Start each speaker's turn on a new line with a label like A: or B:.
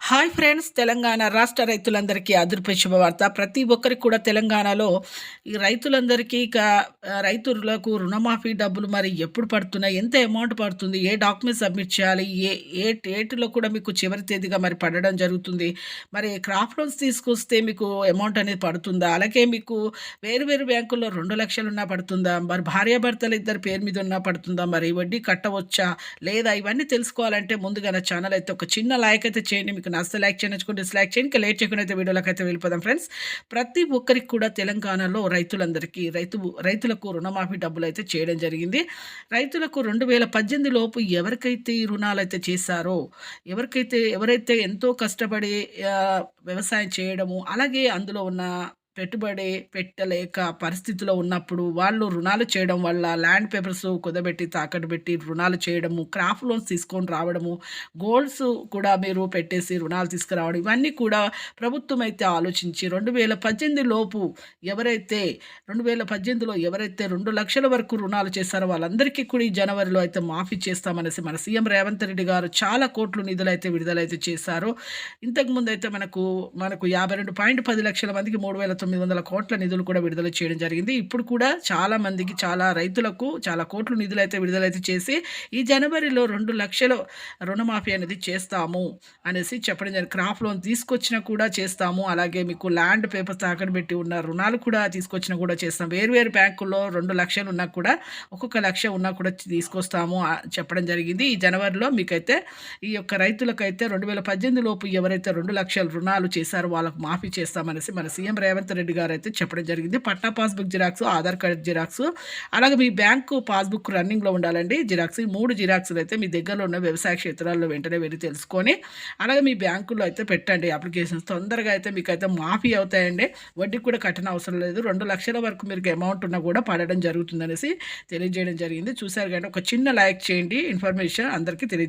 A: Hi friends, Telangana రాష్ట్ర రైతులందరికీ అదుర్ప శుభవార్త. ప్రతి ఒక్కరికి కూడా తెలంగాణలో ఈ రైతులందరికీ రైతులకు రుణమాఫీ డబ్బులు మరి ఎప్పుడు పడుతున్నాయి, ఎంత అమౌంట్ పడుతుంది, ఏ డాక్యుమెంట్స్ సబ్మిట్ చేయాలి, ఏ ఏ డేట్లో కూడా మీకు చివరి తేదీగా మరి పడడం జరుగుతుంది. మరి క్రాప్ లోన్స్ తీసుకొస్తే మీకు అమౌంట్ అనేది పడుతుందా, అలాగే మీకు వేరు వేరు బ్యాంకుల్లో 2,00,000 ఉన్నా పడుతుందా, మరి భార్యాభర్తలు ఇద్దరు పేరు మీద ఉన్నా పడుతుందా, మరి వడ్డీ కట్టవచ్చా లేదా, ఇవన్నీ తెలుసుకోవాలంటే ముందుగా నా ఛానల్ అయితే ఒక చిన్న లైక్ అయితే చేయండి. మీకు నచ్చితే లైక్ చేయండి, నచ్చుకుంటే డిస్లైక్ చేయండి. ఇంకా లేట్ చేయకుండా అయితే వీడియోలోకి అయితే వెళ్ళిపోదాం ఫ్రెండ్స్. ప్రతి ఒక్కరికి కూడా తెలంగాణలో రైతులందరికీ రైతులకు రుణమాఫీ డబ్బులు అయితే చేయడం జరిగింది. రైతులకు 2018 లోపు ఎవరికైతే ఈ రుణాలు అయితే చేశారో, ఎవరైతే ఎంతో కష్టపడి వ్యవసాయం చేయడము, అలాగే అందులో ఉన్న పెట్టుబడి పెట్టలేక పరిస్థితిలో ఉన్నప్పుడు వాళ్ళు రుణాలు చేయడం వల్ల ల్యాండ్ పేపర్స్ కుదబెట్టి తాకట్టు పెట్టి రుణాలు చేయడము, క్రాప్ లోన్స్ తీసుకొని రావడము, గోల్డ్స్ కూడా మీరు పెట్టేసి రుణాలు తీసుకురావడం, ఇవన్నీ కూడా ప్రభుత్వం అయితే ఆలోచించి 2018 లోపు ఎవరైతే 2018లో ఎవరైతే 2,00,000 వరకు రుణాలు చేశారో వాళ్ళందరికీ కూడా ఈ జనవరిలో అయితే మాఫీ చేస్తామనేసి మన సీఎం రేవంత్ రెడ్డి గారు చాలా కోట్లు నిధులైతే విడుదలైతే చేశారు. ఇంతకుముందు అయితే మనకు 52.10 లక్షల మందికి 3,900 కోట్ల నిధులు కూడా విడుదల చేయడం జరిగింది. ఇప్పుడు కూడా చాలా మందికి, చాలా రైతులకు చాలా కోట్లు నిధులైతే విడుదలైతే చేసి ఈ జనవరిలో 2,00,000 రుణమాఫీ అనేది చేస్తాము అనేసి చెప్పడం జరిగింది. క్రాప్ లోన్ తీసుకొచ్చినా కూడా చేస్తాము, అలాగే మీకు ల్యాండ్ పేపర్స్ తాకట్టు పెట్టి ఉన్న రుణాలు కూడా తీసుకొచ్చినా కూడా చేస్తాం. వేరు బ్యాంకుల్లో 2,00,000 ఉన్నా కూడా, ఒక్కొక్క 1,00,000 ఉన్నా కూడా తీసుకొస్తాము చెప్పడం జరిగింది. ఈ జనవరిలో మీకైతే ఈ యొక్క రైతులకైతే 2018 లోపు ఎవరైతే 2,00,000 రుణాలు చేశారో వాళ్ళకు మాఫీ చేస్తామనేసి మన సీఎం రేవంత్ రెడ్డి గారు అయితే చెప్పడం జరిగింది. పట్టా passbook xerox, Aadhaar card xerox, అలాగే మీ బ్యాంకు పాస్బుక్ రన్నింగ్లో ఉండాలండి. జిరాక్స్, ఈ 3 జిరాక్స్లు అయితే మీ దగ్గరలో ఉన్న వ్యవసాయ క్షేత్రాల్లో వెంటనే వెళ్ళి తెలుసుకొని అలాగే మీ బ్యాంకులో అయితే పెట్టండి అప్లికేషన్స్. తొందరగా అయితే మీకైతే మాఫీ అవుతాయండి. వడ్డీ కూడా కట్టిన అవసరం లేదు. 2,00,000 వరకు మీకు అమౌంట్ ఉన్నా కూడా పడడం జరుగుతుందనేసి తెలియజేయడం జరిగింది. చూసారు కానీ ఒక చిన్న లైక్ చేయండి, ఇన్ఫర్మేషన్ అందరికీ తెలియజేయండి.